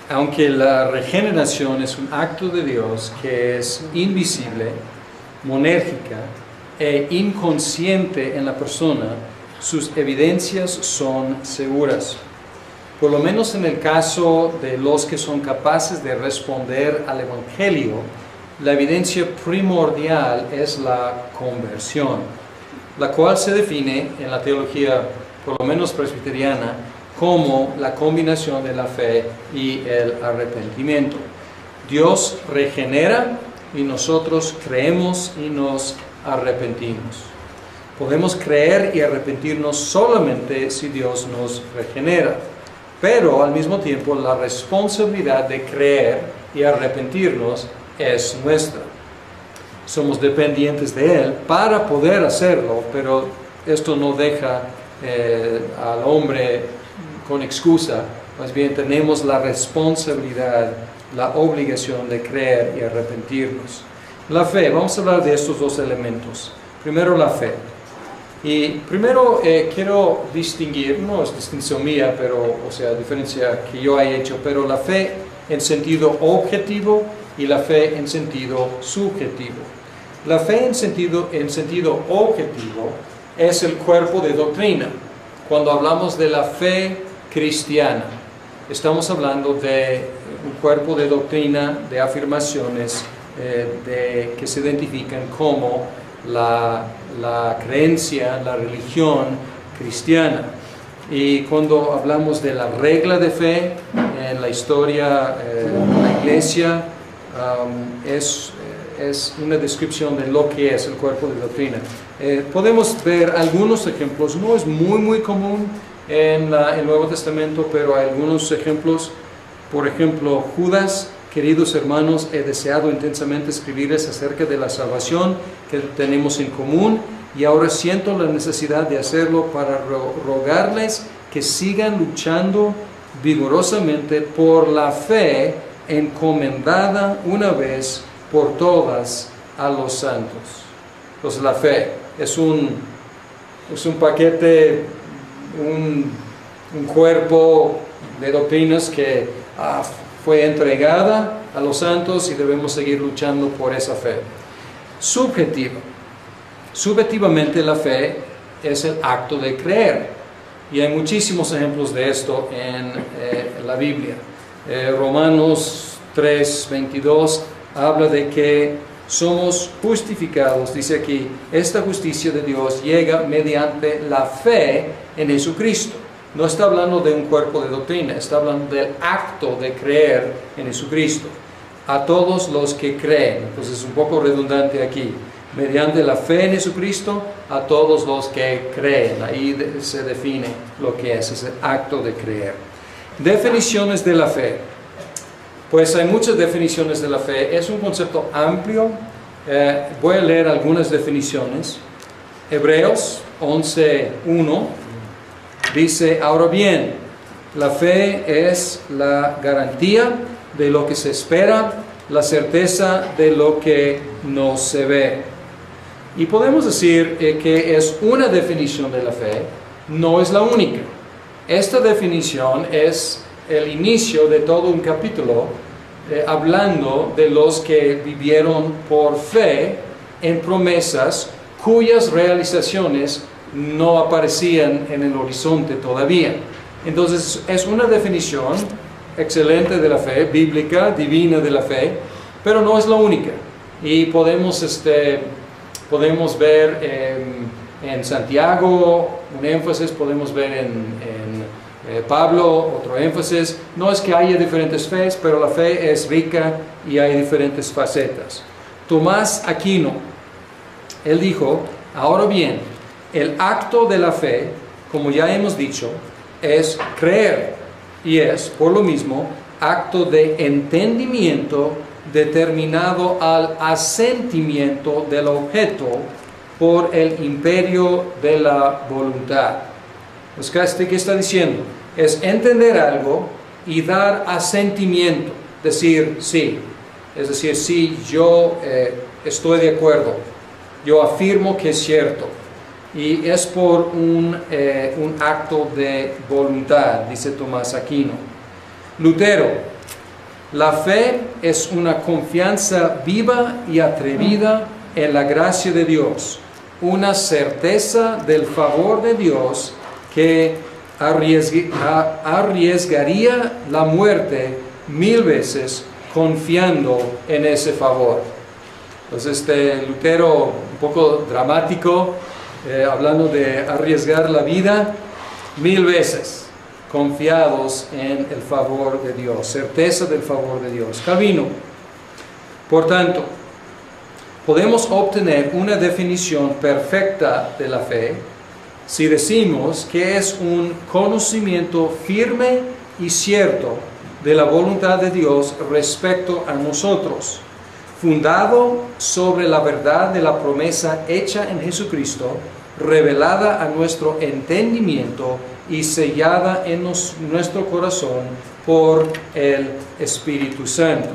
Aunque la regeneración es un acto de Dios que es invisible, monérgica e inconsciente en la persona, sus evidencias son seguras. Por lo menos en el caso de los que son capaces de responder al Evangelio, la evidencia primordial es la conversión, la cual se define en la teología, por lo menos presbiteriana, como la combinación de la fe y el arrepentimiento. Dios regenera y nosotros creemos y nos arrepentimos. Podemos creer y arrepentirnos solamente si Dios nos regenera, pero al mismo tiempo la responsabilidad de creer y arrepentirnos es nuestra. Somos dependientes de Él para poder hacerlo, pero esto no deja al hombre con excusa. Más bien tenemos la responsabilidad, la obligación de creer y arrepentirnos. La fe, vamos a hablar de estos dos elementos. Primero la fe. Y primero quiero distinguir, no es distinción mía, pero, diferencia que yo he hecho, pero la fe en sentido objetivo y la fe en sentido subjetivo. La fe en sentido objetivo es el cuerpo de doctrina. Cuando hablamos de la fe cristiana, estamos hablando de un cuerpo de doctrina, de afirmaciones que se identifican como la creencia, la religión cristiana. Y cuando hablamos de la regla de fe en la historia de la iglesia, es una descripción de lo que es el cuerpo de doctrina. Podemos ver algunos ejemplos, no es muy común en el Nuevo Testamento, pero hay algunos ejemplos. Por ejemplo, Judas: queridos hermanos, he deseado intensamente escribirles acerca de la salvación que tenemos en común, y ahora siento la necesidad de hacerlo para rogarles que sigan luchando vigorosamente por la fe encomendada una vez por todas a los santos. Entonces la fe es un paquete, un cuerpo de doctrinas que fue entregada a los santos y debemos seguir luchando por esa fe. Subjetivamente la fe es el acto de creer, y hay muchísimos ejemplos de esto en la Biblia. Romanos 3:22 habla de que somos justificados, dice aquí, esta justicia de Dios llega mediante la fe en Jesucristo. No está hablando de un cuerpo de doctrina, está hablando del acto de creer en Jesucristo. A todos los que creen, entonces es un poco redundante aquí, mediante la fe en Jesucristo, a todos los que creen. Ahí se define lo que es ese acto de creer. Definiciones de la fe. Pues hay muchas definiciones de la fe, es un concepto amplio. Voy a leer algunas definiciones. Hebreos 11:1 dice: ahora bien, la fe es la garantía de lo que se espera, la certeza de lo que no se ve. Y podemos decir que es una definición de la fe, no es la única. Esta definición es el inicio de todo un capítulo hablando de los que vivieron por fe en promesas cuyas realizaciones no aparecían en el horizonte todavía. Entonces es una definición excelente de la fe, bíblica, divina de la fe, pero no es la única. Y podemos ver en Santiago un énfasis, podemos ver en Pablo otro énfasis. No es que haya diferentes fees, pero la fe es rica y hay diferentes facetas. Tomás Aquino, él dijo: ahora bien, el acto de la fe, como ya hemos dicho, es creer, y es, por lo mismo, acto de entendimiento determinado al asentimiento del objeto por el imperio de la voluntad. ¿Qué está diciendo? Es entender algo y dar asentimiento, decir sí. Es decir, sí, yo estoy de acuerdo, yo afirmo que es cierto. Y es por un acto de voluntad, dice Tomás Aquino. Lutero, La fe es una confianza viva y atrevida en la gracia de Dios, una certeza del favor de Dios que arriesgaría la muerte 1000 veces confiando en ese favor. Entonces Lutero, un poco dramático, hablando de arriesgar la vida 1000 veces, confiados en el favor de Dios, certeza del favor de Dios. Calvino, por tanto, podemos obtener una definición perfecta de la fe si decimos que es un conocimiento firme y cierto de la voluntad de Dios respecto a nosotros, fundado sobre la verdad de la promesa hecha en Jesucristo, revelada a nuestro entendimiento y sellada en nuestro corazón por el Espíritu Santo.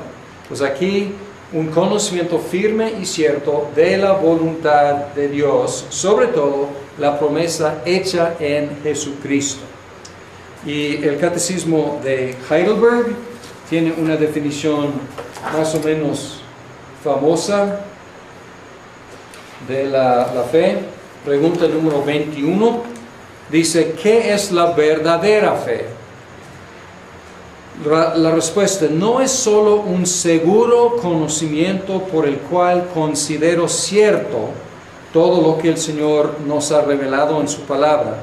Pues aquí un conocimiento firme y cierto de la voluntad de Dios, sobre todo la promesa hecha en Jesucristo. Y el Catecismo de Heidelberg tiene una definición más o menos famosa de la fe. Pregunta número 21, dice, ¿qué es la verdadera fe? La respuesta, no es solo un seguro conocimiento por el cual considero cierto todo lo que el Señor nos ha revelado en su palabra,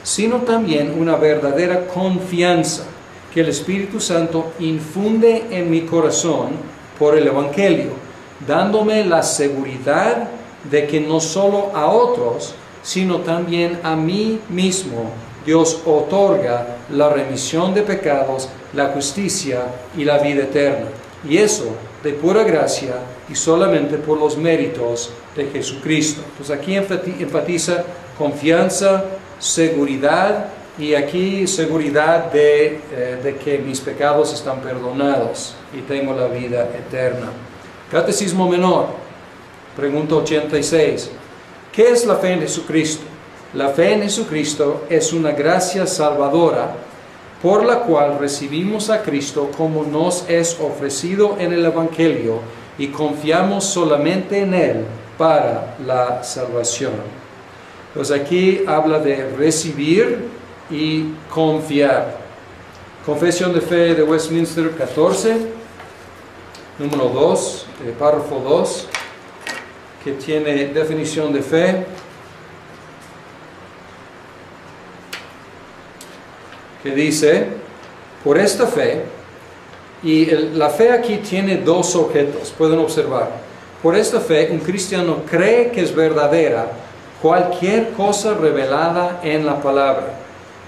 sino también una verdadera confianza que el Espíritu Santo infunde en mi corazón por el Evangelio, dándome la seguridad de que no solo a otros, sino también a mí mismo, Dios otorga la remisión de pecados, la justicia y la vida eterna. Y eso de pura gracia y solamente por los méritos de Jesucristo. Entonces aquí enfatiza confianza, seguridad, y aquí seguridad de que mis pecados están perdonados y tengo la vida eterna. Catecismo Menor, pregunta 86. ¿Qué es la fe en Jesucristo? La fe en Jesucristo es una gracia salvadora por la cual recibimos a Cristo como nos es ofrecido en el Evangelio y confiamos solamente en Él para la salvación. Pues aquí habla de recibir y confiar. Confesión de Fe de Westminster 14, número 2, párrafo 2, que tiene definición de fe, que dice, por esta fe, y la fe aquí tiene dos objetos, pueden observar. Por esta fe, un cristiano cree que es verdadera cualquier cosa revelada en la palabra,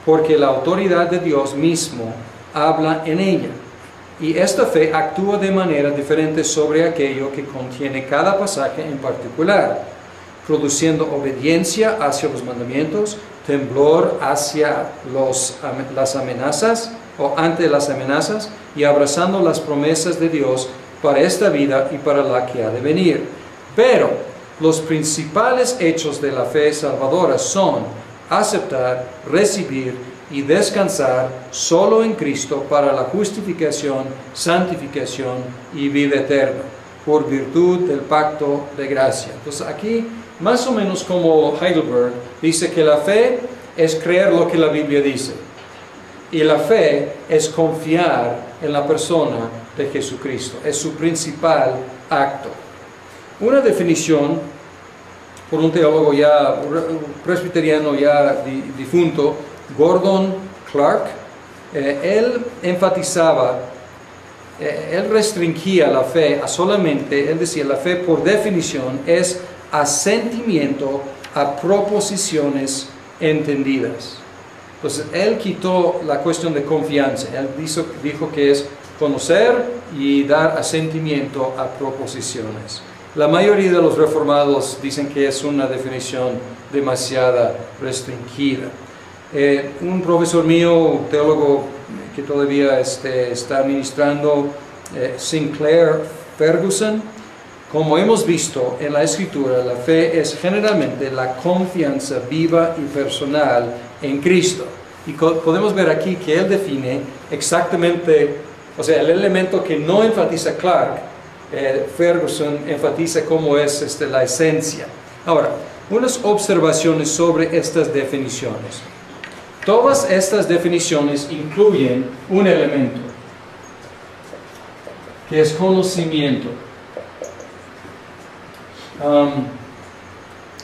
porque la autoridad de Dios mismo habla en ella. Y esta fe actúa de manera diferente sobre aquello que contiene cada pasaje en particular, produciendo obediencia hacia los mandamientos, temblor hacia las amenazas o ante las amenazas y abrazando las promesas de Dios para esta vida y para la que ha de venir. Pero los principales hechos de la fe salvadora son aceptar, recibir y descansar solo en Cristo para la justificación, santificación y vida eterna, por virtud del pacto de gracia. Entonces aquí, más o menos como Heidelberg, dice que la fe es creer lo que la Biblia dice. Y la fe es confiar en la persona de Jesucristo. Es su principal acto. Una definición por un teólogo ya, un presbiteriano ya difunto, Gordon Clark, él enfatizaba, él restringía la fe a solamente, él decía, la fe por definición es asentimiento a proposiciones entendidas. Entonces, él quitó la cuestión de confianza, él dijo que es conocer y dar asentimiento a proposiciones. La mayoría de los reformados dicen que es una definición demasiado restringida. Un profesor mío, teólogo que todavía está ministrando, Sinclair Ferguson, como hemos visto en la Escritura, la fe es generalmente la confianza viva y personal en Cristo. Y podemos ver aquí que él define exactamente o sea, el elemento que no enfatiza Clark, Ferguson enfatiza cómo es la esencia. Ahora, unas observaciones sobre estas definiciones. Todas estas definiciones incluyen un elemento, que es conocimiento.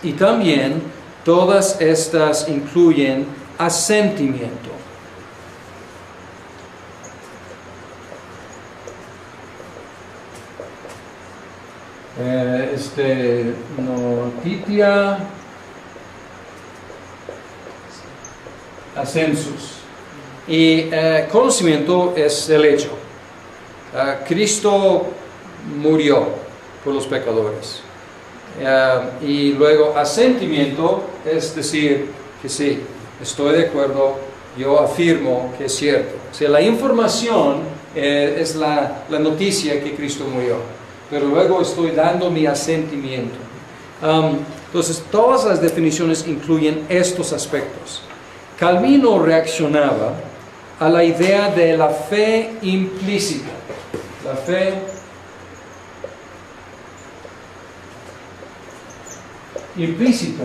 Y también todas estas incluyen asentimiento. Notitia ascensus. Y conocimiento es el hecho. Cristo murió por los pecadores. Y luego asentimiento es decir que sí, estoy de acuerdo, yo afirmo que es cierto. O sea, la información es la noticia que Cristo murió, pero luego estoy dando mi asentimiento. Entonces, todas las definiciones incluyen estos aspectos. Calvino reaccionaba a la idea de la fe implícita. La fe implícita,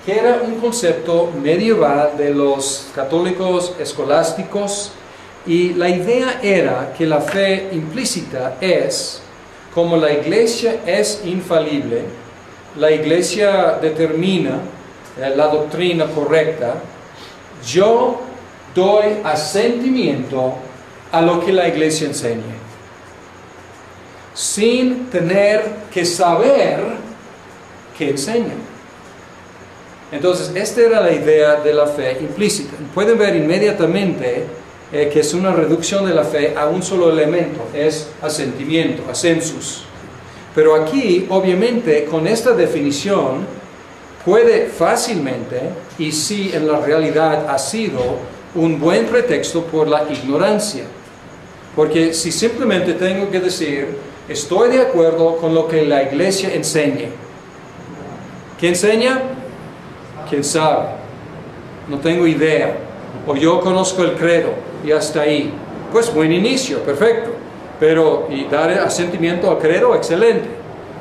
que era un concepto medieval de los católicos escolásticos, y la idea era que la fe implícita es, como la iglesia es infalible, la iglesia determina la doctrina correcta, yo doy asentimiento a lo que la iglesia enseña, sin tener que saber qué enseña. Entonces, esta era la idea de la fe implícita. Pueden ver inmediatamente que es una reducción de la fe a un solo elemento, es asentimiento, ascensus. Pero aquí, obviamente, con esta definición, puede fácilmente, y sí en la realidad ha sido, un buen pretexto por la ignorancia. Porque si simplemente tengo que decir, estoy de acuerdo con lo que la iglesia enseña. ¿Qué enseña? ¿Quién sabe? No tengo idea. O yo conozco el credo y hasta ahí. Pues buen inicio, perfecto. Pero, y dar asentimiento al credo, excelente.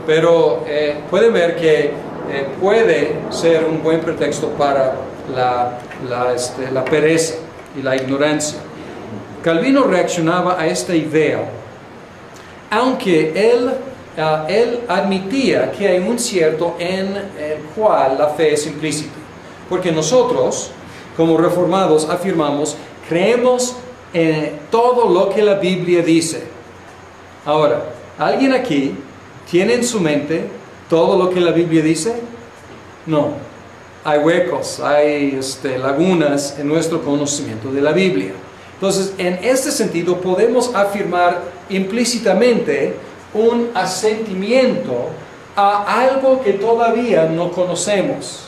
Pero pueden ver que puede ser un buen pretexto para la pereza y la ignorancia. Calvino reaccionaba a esta idea, aunque él admitía que hay un cierto en el cual la fe es implícita. Porque nosotros, como reformados, afirmamos, creemos en todo lo que la Biblia dice. Ahora, ¿alguien aquí tiene en su mente todo lo que la Biblia dice? No. Hay huecos, hay lagunas en nuestro conocimiento de la Biblia. Entonces, en este sentido, podemos afirmar implícitamente un asentimiento a algo que todavía no conocemos.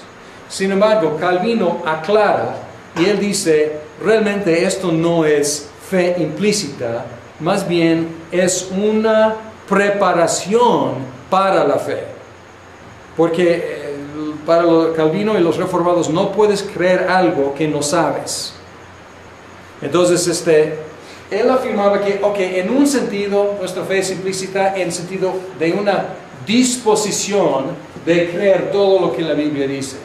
Sin embargo, Calvino aclara y él dice, realmente esto no es fe implícita, más bien es una preparación para la fe. Porque para Calvino y los reformados no puedes creer algo que no sabes. Entonces, él afirmaba que, en un sentido, nuestra fe es implícita en el sentido de una disposición de creer todo lo que la Biblia dice.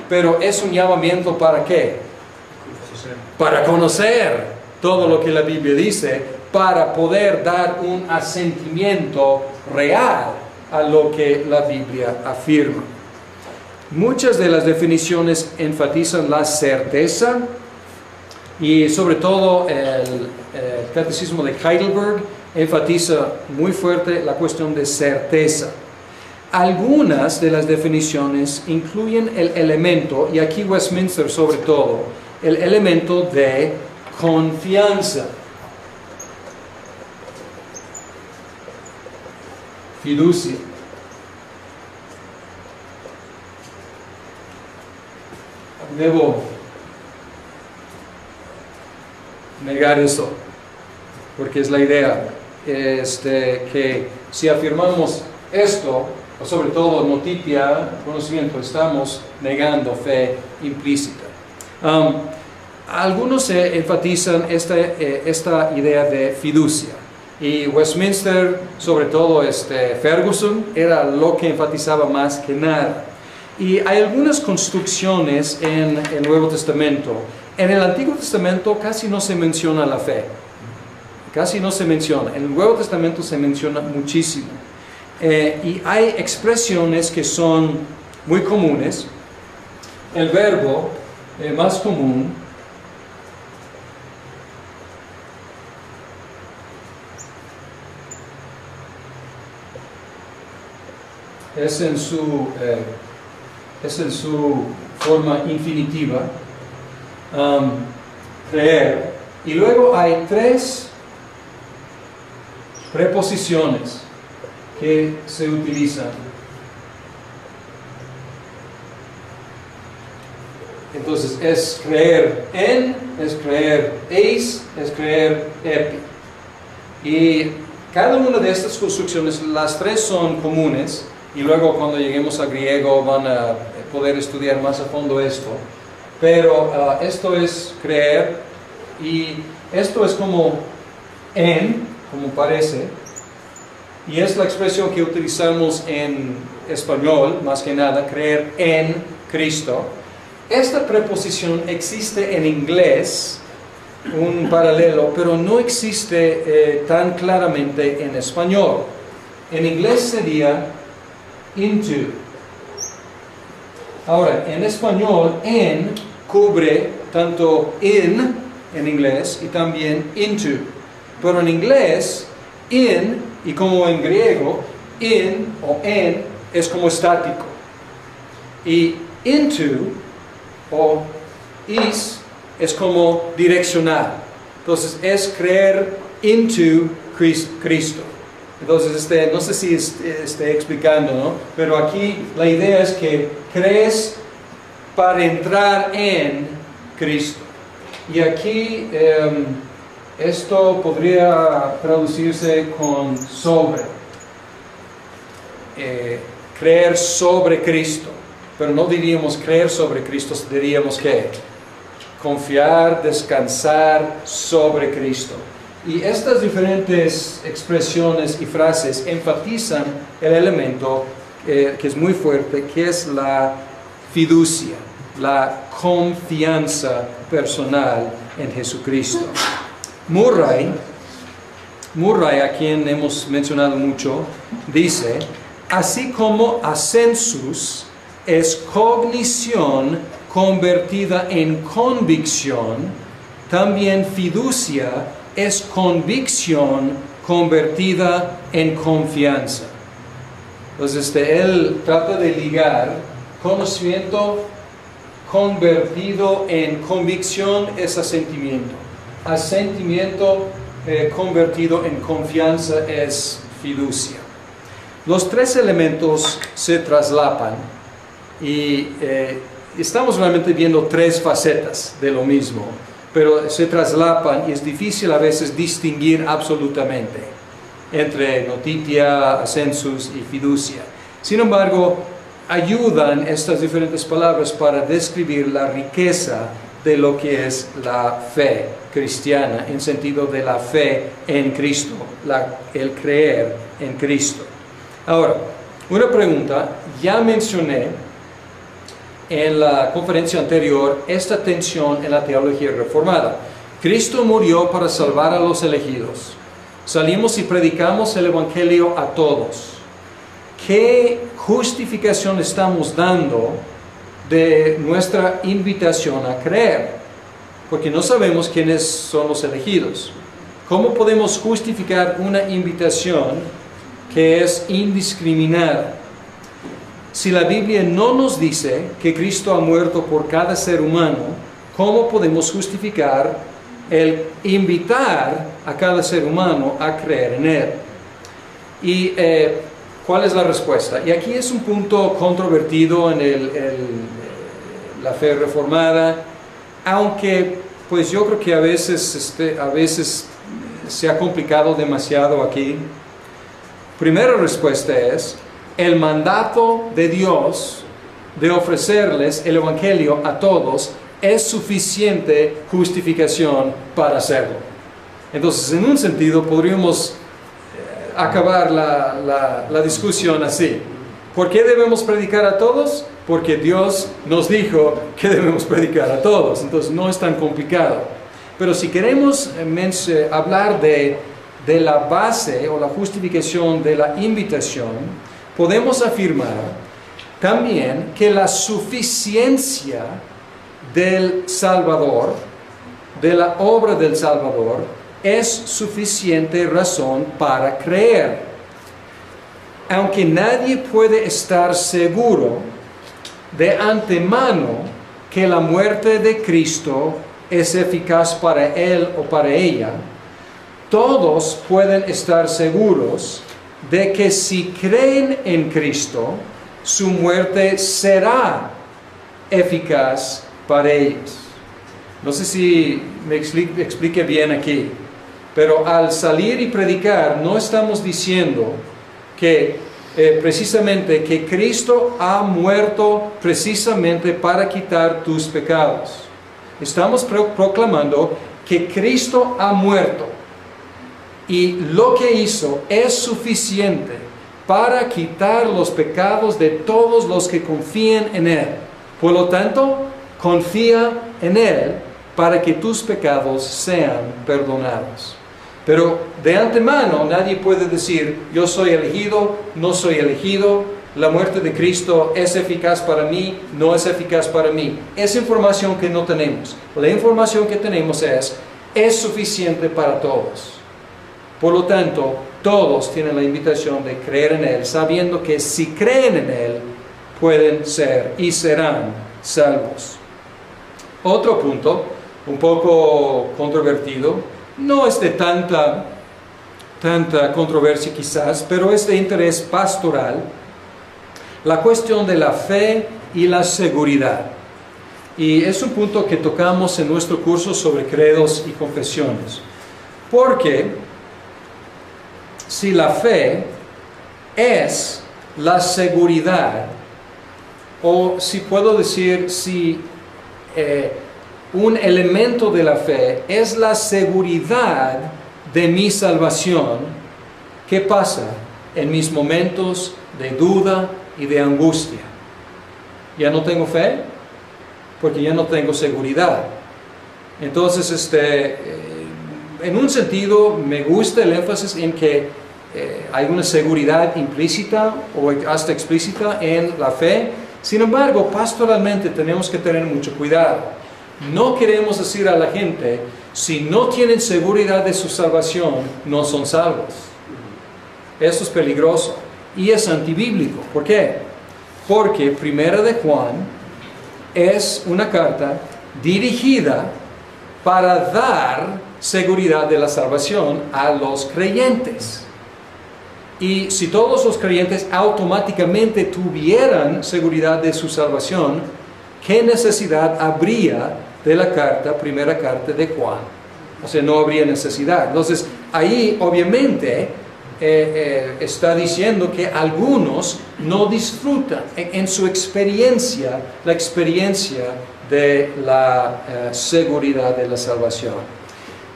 Pero es un llamamiento ¿para qué? Para conocer todo lo que la Biblia dice, para poder dar un asentimiento real a lo que la Biblia afirma. Muchas de las definiciones enfatizan la certeza, y sobre todo el Catecismo de Heidelberg enfatiza muy fuerte la cuestión de certeza. Algunas de las definiciones incluyen el elemento, y aquí Westminster sobre todo, el elemento de confianza. Fiducia. Debo negar eso, porque es la idea, que si afirmamos esto, o sobre todo notitia, conocimiento, estamos negando fe implícita. algunos enfatizan esta idea de fiducia. Y Westminster, sobre todo Ferguson, era lo que enfatizaba más que nada. Y hay algunas construcciones en el Nuevo Testamento. En el Antiguo Testamento casi no se menciona la fe. Casi no se menciona. En el Nuevo Testamento se menciona muchísimo. Y hay expresiones que son muy comunes. El verbo más común es en su forma infinitiva, creer. Y luego hay 3 preposiciones que se utilizan. Entonces es creer en, es creer eis, es creer epi. Y cada una de estas construcciones, las 3 son comunes, y luego cuando lleguemos a griego van a poder estudiar más a fondo esto. Pero esto es creer, y esto es como en, como parece, y es la expresión que utilizamos en español, más que nada, creer en Cristo. Esta preposición existe en inglés, un paralelo, pero no existe tan claramente en español. En inglés sería into. Ahora, en español, en cubre tanto in en inglés y también into. Pero en inglés, in, y como en griego, in o en es como estático. Y into o is es como direccional. Entonces es creer into Cristo. Entonces no sé si esté explicando, ¿no? Pero aquí la idea es que crees para entrar en Cristo. Y aquí esto podría traducirse con sobre. Creer sobre Cristo. Pero no diríamos creer sobre Cristo, diríamos que confiar, descansar sobre Cristo. Y estas diferentes expresiones y frases enfatizan el elemento que es muy fuerte, que es la fiducia, la confianza personal en Jesucristo. Murray, a quien hemos mencionado mucho, dice: así como ascensus es cognición convertida en convicción, también fiducia es convicción convertida en confianza. Entonces él trata de ligar conocimiento convertido en convicción es asentimiento. Asentimiento convertido en confianza es fiducia. Los 3 elementos se traslapan y estamos realmente viendo 3 facetas de lo mismo, pero se traslapan y es difícil a veces distinguir absolutamente entre notitia, ascensus y fiducia. Sin embargo, ayudan estas diferentes palabras para describir la riqueza de lo que es la fe cristiana, en sentido de la fe en Cristo, el creer en Cristo. Ahora, una pregunta, ya mencioné en la conferencia anterior esta tensión en la teología reformada. Cristo murió para salvar a los elegidos. Salimos y predicamos el Evangelio a todos. ¿Qué justificación estamos dando de nuestra invitación a creer? Porque no sabemos quiénes son los elegidos. ¿Cómo podemos justificar una invitación que es indiscriminada? Si la Biblia no nos dice que Cristo ha muerto por cada ser humano, ¿cómo podemos justificar el invitar a cada ser humano a creer en Él? Y ¿cuál es la respuesta? Y aquí es un punto controvertido en la fe reformada, aunque pues yo creo que a veces se ha complicado demasiado aquí. Primera respuesta es: el mandato de Dios de ofrecerles el Evangelio a todos es suficiente justificación para hacerlo. Entonces, en un sentido, podríamos acabar la discusión así. ¿Por qué debemos predicar a todos? Porque Dios nos dijo que debemos predicar a todos. Entonces, no es tan complicado. Pero si queremos hablar de la base o la justificación de la invitación, podemos afirmar también que la suficiencia del Salvador, de la obra del Salvador, es suficiente razón para creer. Aunque nadie puede estar seguro de antemano que la muerte de Cristo es eficaz para él o para ella, todos pueden estar seguros de que si creen en Cristo, su muerte será eficaz para ellos. No sé si me explique bien aquí, pero al salir y predicar no estamos diciendo que precisamente que Cristo ha muerto precisamente para quitar tus pecados. Estamos proclamando que Cristo ha muerto y lo que hizo es suficiente para quitar los pecados de todos los que confíen en Él. Por lo tanto, confía en Él para que tus pecados sean perdonados. Pero de antemano nadie puede decir, yo soy elegido, no soy elegido, la muerte de Cristo es eficaz para mí, no es eficaz para mí. Es información que no tenemos. La información que tenemos es suficiente para todos. Por lo tanto, todos tienen la invitación de creer en Él, sabiendo que si creen en Él, pueden ser y serán salvos. Otro punto, un poco controvertido, no es de tanta controversia quizás, pero es de interés pastoral, la cuestión de la fe y la seguridad. Y es un punto que tocamos en nuestro curso sobre credos y confesiones. Porque si la fe es la seguridad, o si puedo decir, si un elemento de la fe es la seguridad de mi salvación, ¿qué pasa en mis momentos de duda y de angustia? ¿Ya no tengo fe? Porque ya no tengo seguridad. Entonces, en un sentido, me gusta el énfasis en que hay una seguridad implícita o hasta explícita en la fe. Sin embargo, pastoralmente tenemos que tener mucho cuidado. No queremos decir a la gente, si no tienen seguridad de su salvación, no son salvos. Eso es peligroso y es antibíblico. ¿Por qué? Porque Primera de Juan es una carta dirigida para dar seguridad de la salvación a los creyentes. Y si todos los creyentes automáticamente tuvieran seguridad de su salvación, ¿qué necesidad habría de la primera carta de Juan? O sea, no habría necesidad. Entonces, ahí obviamente está diciendo que algunos no disfrutan en su experiencia, la experiencia de la seguridad de la salvación.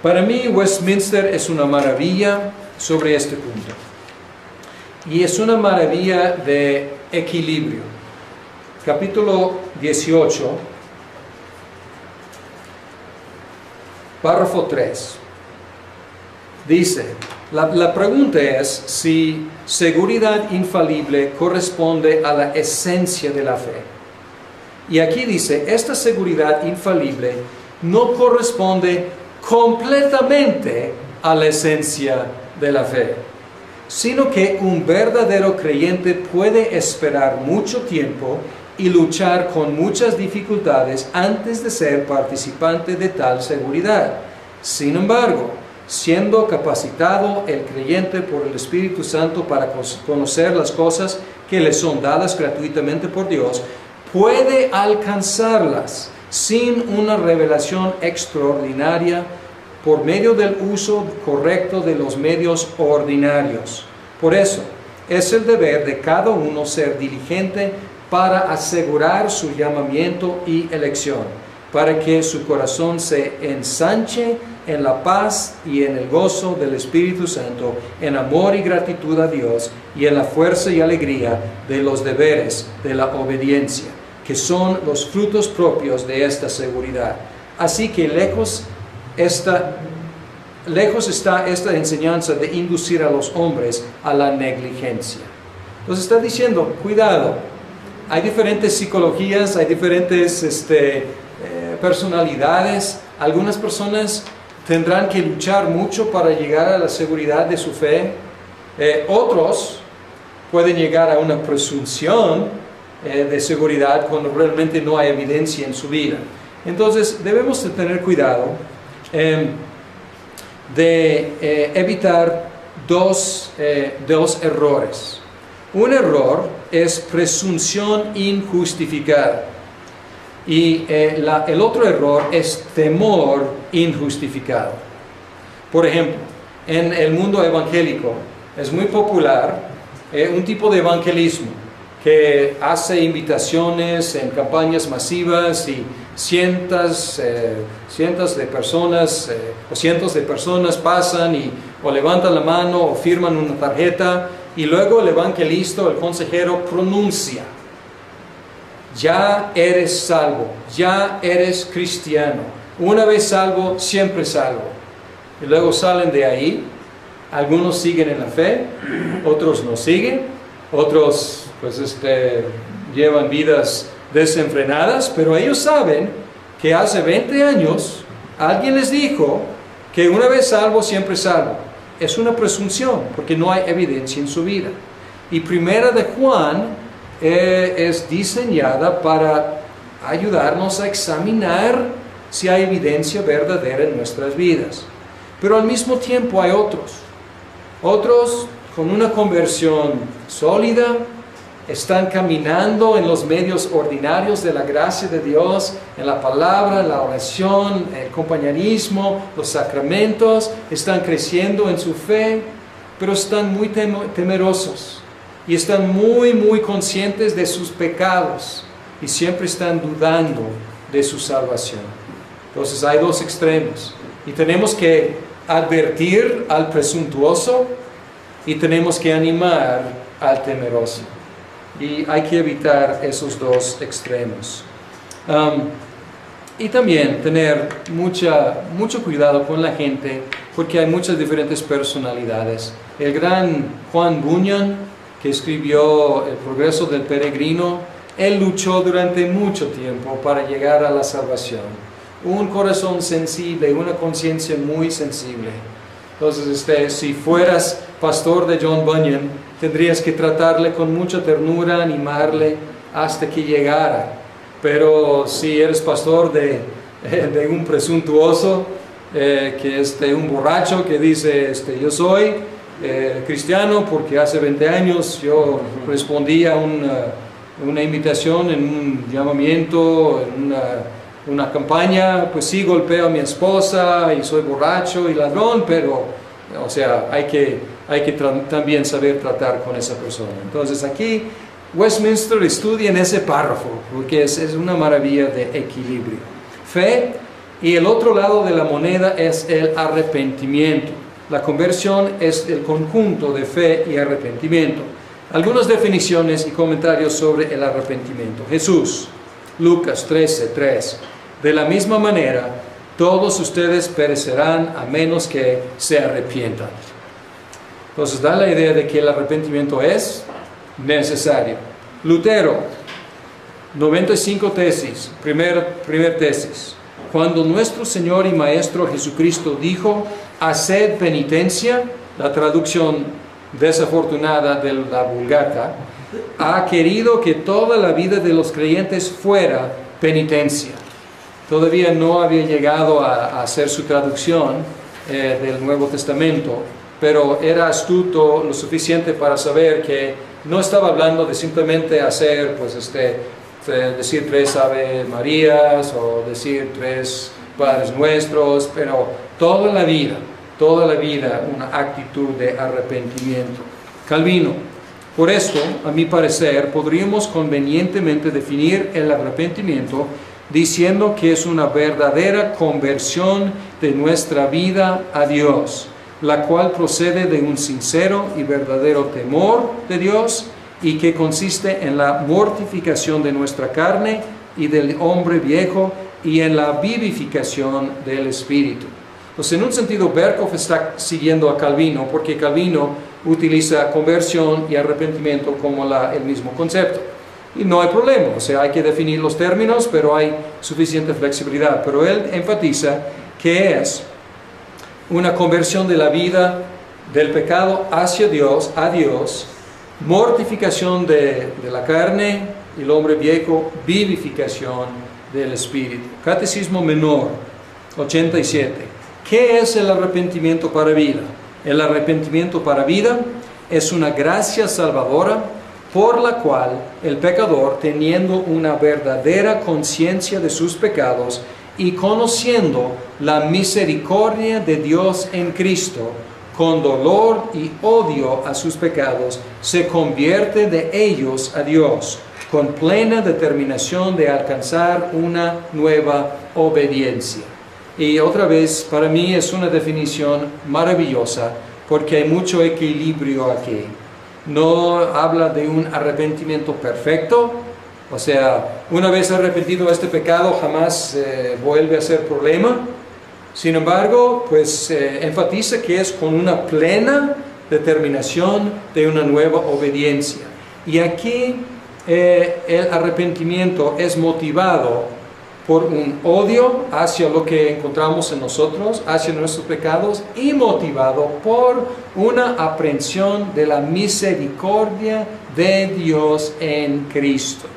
Para mí, Westminster es una maravilla sobre este punto. Y es una maravilla de equilibrio. Capítulo 18, párrafo 3. Dice, la pregunta es si seguridad infalible corresponde a la esencia de la fe. Y aquí dice, esta seguridad infalible no corresponde completamente a la esencia de la fe, sino que un verdadero creyente puede esperar mucho tiempo y luchar con muchas dificultades antes de ser participante de tal seguridad. Sin embargo, siendo capacitado el creyente por el Espíritu Santo para conocer las cosas que le son dadas gratuitamente por Dios, puede alcanzarlas sin una revelación extraordinaria por medio del uso correcto de los medios ordinarios. Por eso, es el deber de cada uno ser diligente para asegurar su llamamiento y elección. para que su corazón se ensanche en la paz y en el gozo del Espíritu Santo, en amor y gratitud a Dios, y en la fuerza y alegría de los deberes de la obediencia, que son los frutos propios de esta seguridad. Así que lejos está esta enseñanza de inducir a los hombres a la negligencia. Entonces está diciendo, cuidado, hay diferentes psicologías, hay diferentes personalidades. Algunas personas tendrán que luchar mucho para llegar a la seguridad de su fe. Otros pueden llegar a una presunción de seguridad cuando realmente no hay evidencia en su vida. Entonces debemos de tener cuidado de evitar dos errores. Un error es presunción injustificada y el otro error es temor injustificado. Por ejemplo, en el mundo evangélico es muy popular un tipo de evangelismo que hace invitaciones en campañas masivas y cientos de personas o cientos de personas pasan o levantan la mano o firman una tarjeta, y luego el evangelista o el consejero pronuncia: ya eres salvo, ya eres cristiano, una vez salvo, siempre salvo. Y luego salen de ahí, algunos siguen en la fe, otros no siguen, otros pues llevan vidas desenfrenadas, pero ellos saben que hace 20 años alguien les dijo que una vez salvo, siempre salvo. Es una presunción, porque no hay evidencia en su vida. Y Primera de Juan es diseñada para ayudarnos a examinar si hay evidencia verdadera en nuestras vidas. Pero al mismo tiempo hay otros con una conversión sólida, están caminando en los medios ordinarios de la gracia de Dios, en la palabra, la oración, el compañerismo, los sacramentos, están creciendo en su fe, pero están muy temerosos y están muy conscientes de sus pecados y siempre están dudando de su salvación. Entonces hay dos extremos y tenemos que advertir al presuntuoso y tenemos que animar al temeroso. Y hay que evitar esos dos extremos. Y también tener mucho cuidado con la gente, porque hay muchas diferentes personalidades. El gran Juan Bunyan, que escribió El progreso del peregrino, él luchó durante mucho tiempo para llegar a la salvación. Un corazón sensible, una conciencia muy sensible. Entonces, si fueras pastor de John Bunyan, tendrías que tratarle con mucha ternura, animarle hasta que llegara. Pero si eres pastor de un presuntuoso, que es un borracho que dice, yo soy cristiano porque hace 20 años yo respondí a una invitación en un llamamiento, en una campaña, pues sí golpeo a mi esposa y soy borracho y ladrón, pero hay que también saber tratar con esa persona. Entonces aquí Westminster estudia en ese párrafo, porque es una maravilla de equilibrio. Fe, y el otro lado de la moneda es el arrepentimiento. La conversión es el conjunto de fe y arrepentimiento. Algunas definiciones y comentarios sobre el arrepentimiento. Jesús, Lucas 13:3. De la misma manera, todos ustedes perecerán a menos que se arrepientan. Entonces da la idea de que el arrepentimiento es necesario. Lutero, 95 tesis, primer tesis. Cuando nuestro Señor y Maestro Jesucristo dijo, haced penitencia, la traducción desafortunada de la Vulgata, ha querido que toda la vida de los creyentes fuera penitencia. Todavía no había llegado a hacer su traducción del Nuevo Testamento, pero era astuto lo suficiente para saber que no estaba hablando de simplemente hacer, decir 3 Ave Marías o decir 3 Padres Nuestros, pero toda la vida una actitud de arrepentimiento. Calvino, por esto, a mi parecer, podríamos convenientemente definir el arrepentimiento diciendo que es una verdadera conversión de nuestra vida a Dios, la cual procede de un sincero y verdadero temor de Dios y que consiste en la mortificación de nuestra carne y del hombre viejo y en la vivificación del Espíritu. Pues en un sentido, Berkhof está siguiendo a Calvino, porque Calvino utiliza conversión y arrepentimiento como el mismo concepto. Y no hay problema, o sea, hay que definir los términos, pero hay suficiente flexibilidad. Pero él enfatiza que es una conversión de la vida del pecado hacia Dios, a Dios, mortificación de la carne y el hombre viejo, vivificación del Espíritu. Catecismo Menor, 87. ¿Qué es el arrepentimiento para vida? El arrepentimiento para vida es una gracia salvadora por la cual el pecador, teniendo una verdadera conciencia de sus pecados y conociendo la misericordia de Dios en Cristo, con dolor y odio a sus pecados, se convierte de ellos a Dios, con plena determinación de alcanzar una nueva obediencia. Y otra vez, para mí es una definición maravillosa, porque hay mucho equilibrio aquí. No habla de un arrepentimiento perfecto, o sea, una vez arrepentido de este pecado jamás vuelve a ser problema. Sin embargo, pues enfatiza que es con una plena determinación de una nueva obediencia. Y aquí el arrepentimiento es motivado por un odio hacia lo que encontramos en nosotros, hacia nuestros pecados, y motivado por una aprehensión de la misericordia de Dios en Cristo.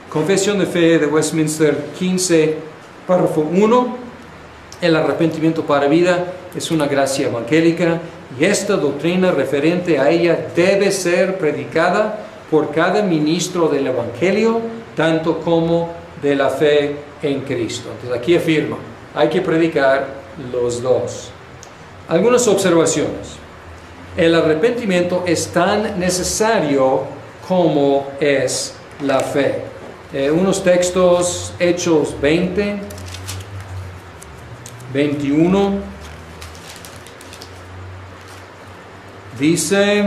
Confesión de Fe de Westminster 15, párrafo 1. El arrepentimiento para vida es una gracia evangélica y esta doctrina referente a ella debe ser predicada por cada ministro del Evangelio, tanto como de la fe en Cristo. Entonces aquí afirma, hay que predicar los dos. Algunas observaciones. El arrepentimiento es tan necesario como es la fe. Unos textos, Hechos 20, 21, dice: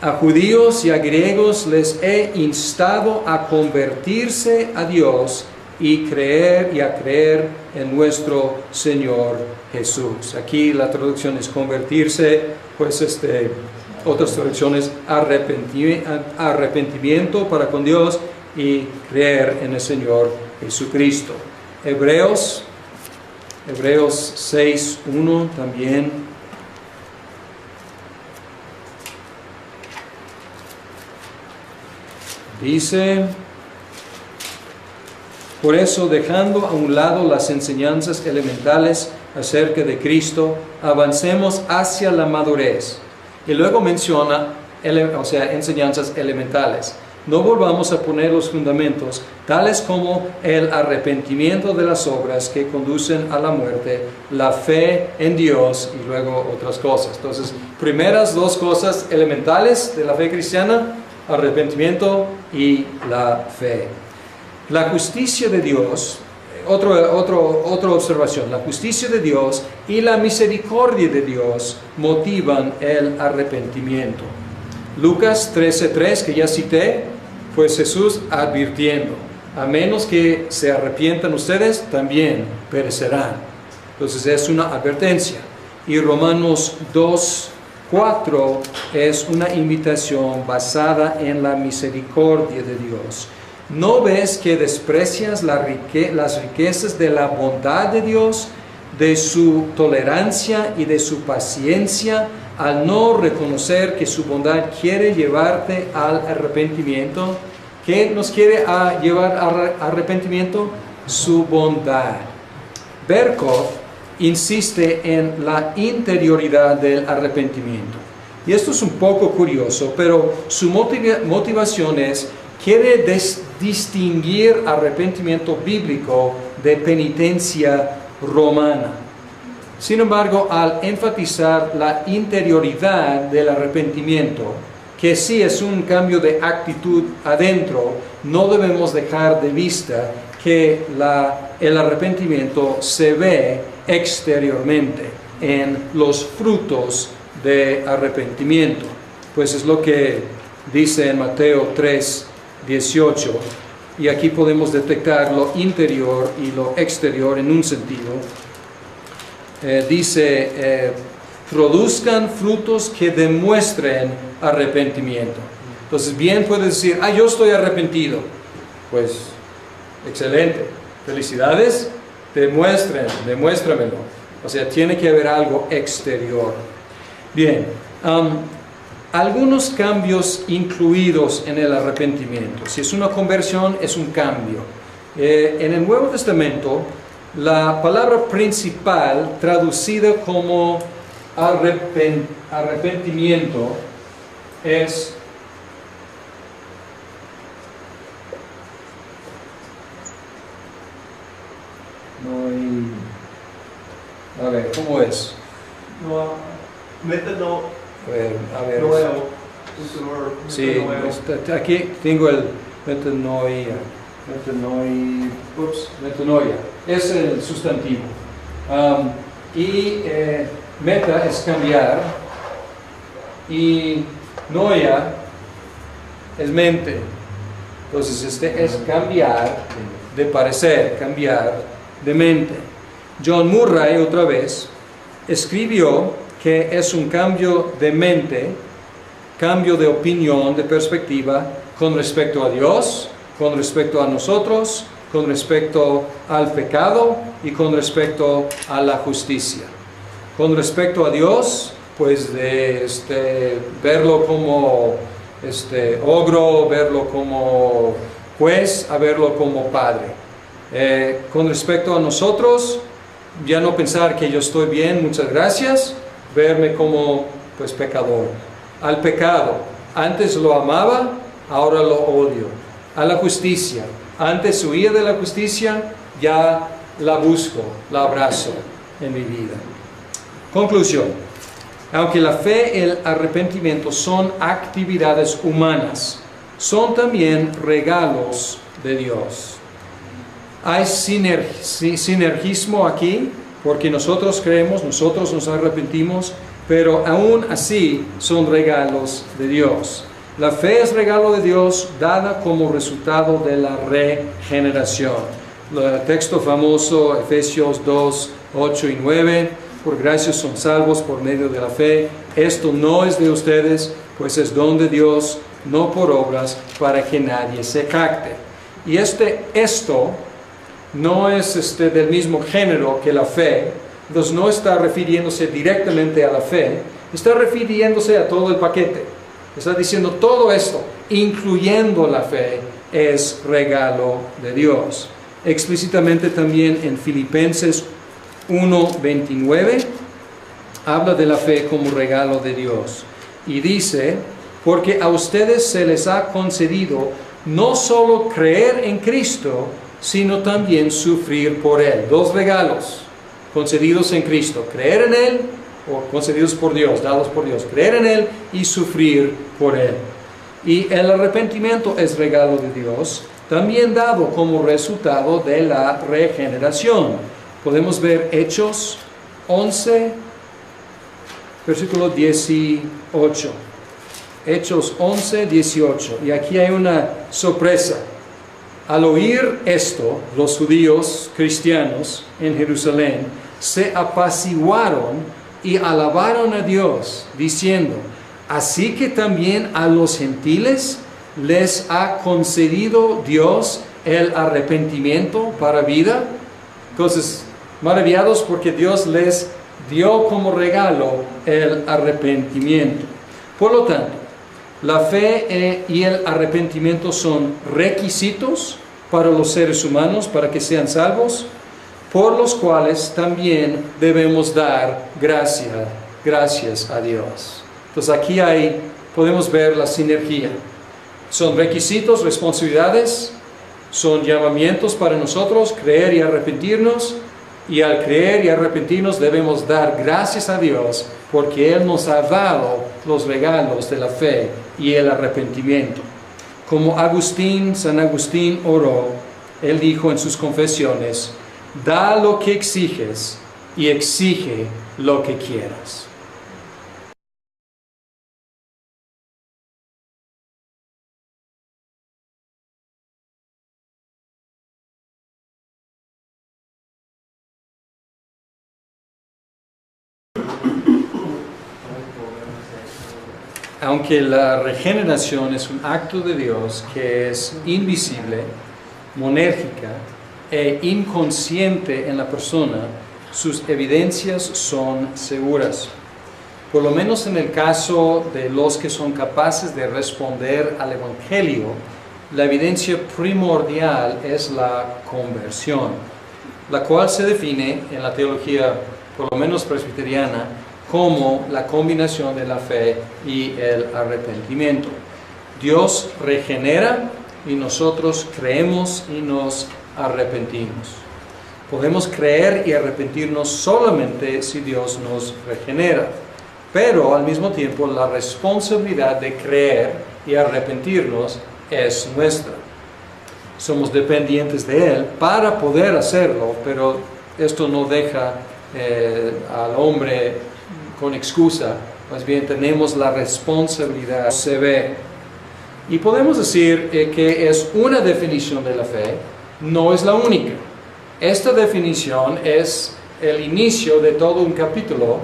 a judíos y a griegos les he instado a convertirse a Dios y a creer en nuestro Señor Jesús. Aquí la traducción es convertirse, pues otras traducciones arrepentimiento para con Dios y creer en el Señor Jesucristo. Hebreos 6:1 también. Dice: por eso, dejando a un lado las enseñanzas elementales acerca de Cristo, avancemos hacia la madurez. Y luego menciona, enseñanzas elementales. No volvamos a poner los fundamentos, tales como el arrepentimiento de las obras que conducen a la muerte, la fe en Dios y luego otras cosas. Entonces, primeras dos cosas elementales de la fe cristiana: arrepentimiento y la fe. La justicia de Dios, otra observación, la justicia de Dios y la misericordia de Dios motivan el arrepentimiento. Lucas 13:3, que ya cité, pues Jesús advirtiendo, a menos que se arrepientan ustedes, también perecerán. Entonces es una advertencia. Y Romanos 2:4 es una invitación basada en la misericordia de Dios. ¿No ves que desprecias las riquezas de la bondad de Dios, de su tolerancia y de su paciencia, al no reconocer que su bondad quiere llevarte al arrepentimiento? ¿Qué nos quiere llevar al arrepentimiento? Su bondad. Berkhof insiste en la interioridad del arrepentimiento. Y esto es un poco curioso, pero su motivación es: quiere distinguir arrepentimiento bíblico de penitencia romana. Sin embargo, al enfatizar la interioridad del arrepentimiento, que sí es un cambio de actitud adentro, no debemos dejar de vista que el arrepentimiento se ve exteriormente en los frutos de arrepentimiento. Pues es lo que dice en Mateo 3:18, y aquí podemos detectar lo interior y lo exterior en un sentido. Dice, produzcan frutos que demuestren arrepentimiento. Entonces bien puedes decir, yo estoy arrepentido. Pues excelente, felicidades, demuéstramelo. O sea, tiene que haber algo exterior. Bien, algunos cambios incluidos en el arrepentimiento. Si es una conversión, es un cambio. En el Nuevo Testamento, la palabra principal traducida como arrepentimiento es a ver, ¿cómo es? A ver. Sí, aquí tengo el metanoia. Metanoia. Es el sustantivo. Meta es cambiar. Y noia es mente. Entonces, es cambiar de parecer, cambiar de mente. John Murray, otra vez, escribió que es un cambio de mente, cambio de opinión, de perspectiva, con respecto a Dios, con respecto a nosotros, con respecto al pecado y con respecto a la justicia. Con respecto a Dios, pues de verlo como ogro, verlo como juez, a verlo como padre. Con respecto a nosotros, ya no pensar que yo estoy bien, muchas gracias, verme como pues pecador. Al pecado, antes lo amaba, ahora lo odio. A la justicia, antes huía de la justicia, ya la busco, la abrazo en mi vida. Conclusión: aunque la fe y el arrepentimiento son actividades humanas, son también regalos de Dios. Hay sinergismo aquí, porque nosotros creemos, nosotros nos arrepentimos, pero aún así son regalos de Dios. La fe es regalo de Dios dada como resultado de la regeneración. El texto famoso, Efesios 2, 8 y 9, por gracia son salvos por medio de la fe. Esto no es de ustedes, pues es don de Dios, no por obras, para que nadie se jacte. Y esto no es del mismo género que la fe, entonces no está refiriéndose directamente a la fe, está refiriéndose a todo el paquete. Está diciendo todo esto, incluyendo la fe, es regalo de Dios. Explícitamente también en Filipenses 1:29 habla de la fe como regalo de Dios. Y dice, porque a ustedes se les ha concedido no solo creer en Cristo, sino también sufrir por Él. Dos regalos concedidos en Cristo: creer en Él, o concedidos por Dios, dados por Dios, creer en Él y sufrir por Él. Y el arrepentimiento es regalo de Dios, también dado como resultado de la regeneración. Podemos ver Hechos 11, versículo 18. Hechos 11, 18. Y aquí hay una sorpresa. Al oír esto, los judíos cristianos en Jerusalén se apaciguaron y alabaron a Dios, diciendo, así que también a los gentiles les ha concedido Dios el arrepentimiento para vida. Entonces, maravillados porque Dios les dio como regalo el arrepentimiento. Por lo tanto, la fe y el arrepentimiento son requisitos para los seres humanos, para que sean salvos, por los cuales también debemos dar gracias a Dios. Entonces aquí podemos ver la sinergia. Son requisitos, responsabilidades, son llamamientos para nosotros, creer y arrepentirnos, Y al creer y arrepentirnos debemos dar gracias a Dios porque Él nos ha dado los regalos de la fe y el arrepentimiento. Como San Agustín oró, él dijo en sus confesiones: da lo que exiges y exige lo que quieras. Aunque la regeneración es un acto de Dios que es invisible, monérgica e inconsciente en la persona, sus evidencias son seguras. Por lo menos en el caso de los que son capaces de responder al Evangelio, la evidencia primordial es la conversión, la cual se define en la teología, por lo menos presbiteriana, como la combinación de la fe y el arrepentimiento. Dios regenera y nosotros creemos y nos arrepentimos. Podemos creer y arrepentirnos solamente si Dios nos regenera, pero al mismo tiempo la responsabilidad de creer y arrepentirnos es nuestra. Somos dependientes de Él para poder hacerlo, pero esto no deja al hombre con excusa, más bien tenemos la responsabilidad, se ve. Y podemos decir que es una definición de la fe, no es la única. Esta definición es el inicio de todo un capítulo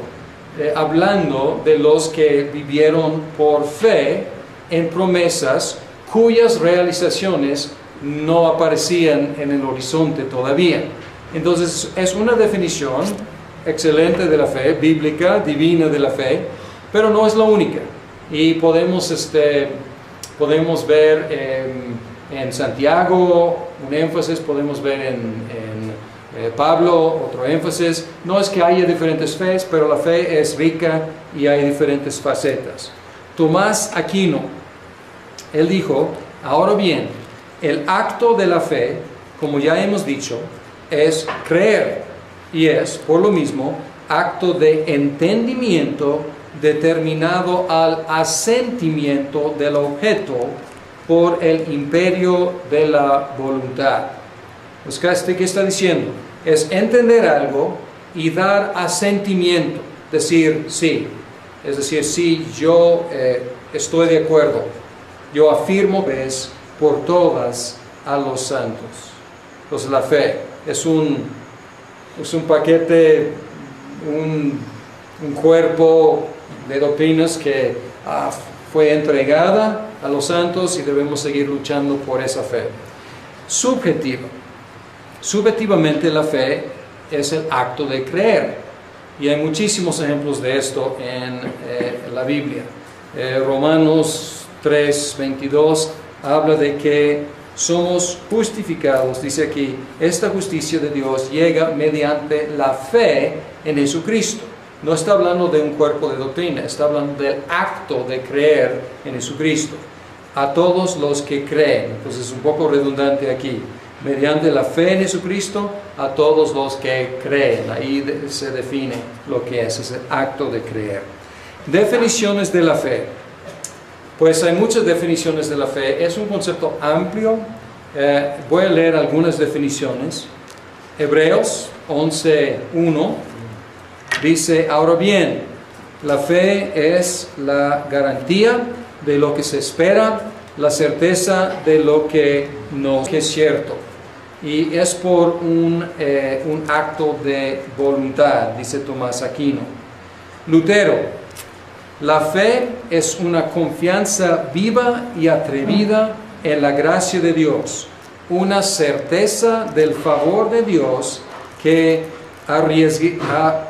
hablando de los que vivieron por fe en promesas cuyas realizaciones no aparecían en el horizonte todavía. Entonces es una definición excelente de la fe, bíblica, divina de la fe, pero no es la única. Y podemos ver en Santiago un énfasis, podemos ver en Pablo otro énfasis. No es que haya diferentes fees, pero la fe es rica y hay diferentes facetas. Tomás Aquino, él dijo: ahora bien, el acto de la fe, como ya hemos dicho, es creer. Y es, por lo mismo, acto de entendimiento determinado al asentimiento del objeto por el imperio de la voluntad. ¿Qué está diciendo? Es entender algo y dar asentimiento, decir sí. Es decir, sí, yo estoy de acuerdo. Yo afirmo es por todas a los santos. Entonces la fe es un paquete, un cuerpo de doctrinas que fue entregada a los santos y debemos seguir luchando por esa fe. Subjetivamente la fe es el acto de creer y hay muchísimos ejemplos de esto en la Biblia. Romanos 3:22 habla de que somos justificados, dice aquí, esta justicia de Dios llega mediante la fe en Jesucristo. No está hablando de un cuerpo de doctrina, está hablando del acto de creer en Jesucristo. A todos los que creen, entonces es un poco redundante aquí, mediante la fe en Jesucristo, a todos los que creen. Ahí se define lo que es el acto de creer. Definiciones de la fe. Pues hay muchas definiciones de la fe, es un concepto amplio. Voy a leer algunas definiciones. Hebreos 11:1 dice: ahora bien, la fe es la garantía de lo que se espera, la certeza de lo que no es cierto. Y es por un acto de voluntad, dice Tomás Aquino. Lutero: la fe es una confianza viva y atrevida en la gracia de Dios, una certeza del favor de Dios que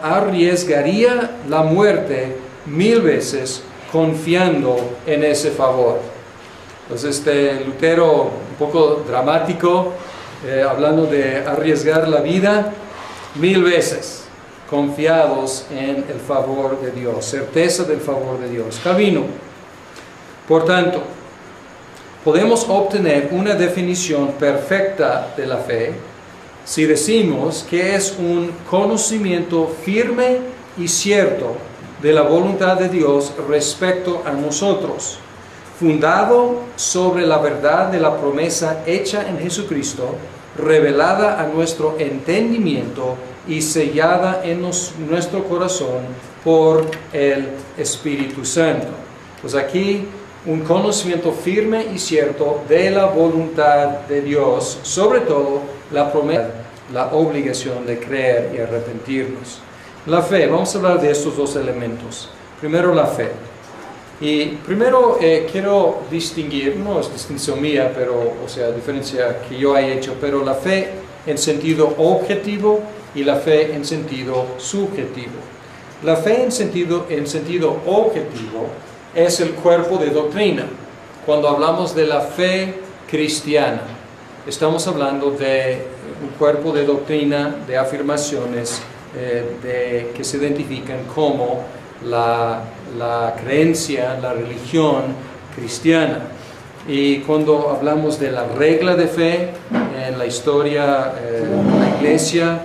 arriesgaría la muerte 1000 veces confiando en ese favor. Entonces Lutero, un poco dramático, hablando de arriesgar la vida 1000 veces. Confiados en el favor de Dios, certeza del favor de Dios. Calvino: por tanto, podemos obtener una definición perfecta de la fe si decimos que es un conocimiento firme y cierto de la voluntad de Dios respecto a nosotros, fundado sobre la verdad de la promesa hecha en Jesucristo, revelada a nuestro entendimiento y sellada en nuestro corazón por el Espíritu Santo. Pues aquí un conocimiento firme y cierto de la voluntad de Dios, sobre todo la promesa, la obligación de creer y arrepentirnos. La fe, vamos a hablar de estos dos elementos. Primero la fe. Y primero quiero distinguir, no es distinción mía, pero, o sea, diferencia que yo he hecho, pero la fe en sentido objetivo y la fe en sentido subjetivo. La fe en sentido objetivo es el cuerpo de doctrina. Cuando hablamos de la fe cristiana, estamos hablando de un cuerpo de doctrina, de afirmaciones que se identifican como la creencia, la religión cristiana. Y cuando hablamos de la regla de fe en la historia de la iglesia,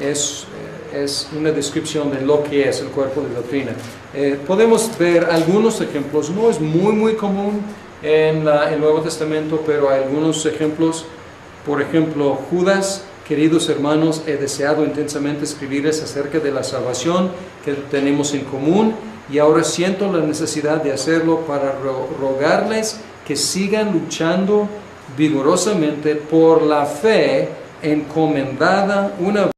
es una descripción de lo que es el cuerpo de doctrina. Podemos ver algunos ejemplos, no es muy común en el Nuevo Testamento, pero hay algunos ejemplos. Por ejemplo, Judas: queridos hermanos, he deseado intensamente escribirles acerca de la salvación que tenemos en común, y ahora siento la necesidad de hacerlo para rogarles que sigan luchando vigorosamente por la fe encomendada una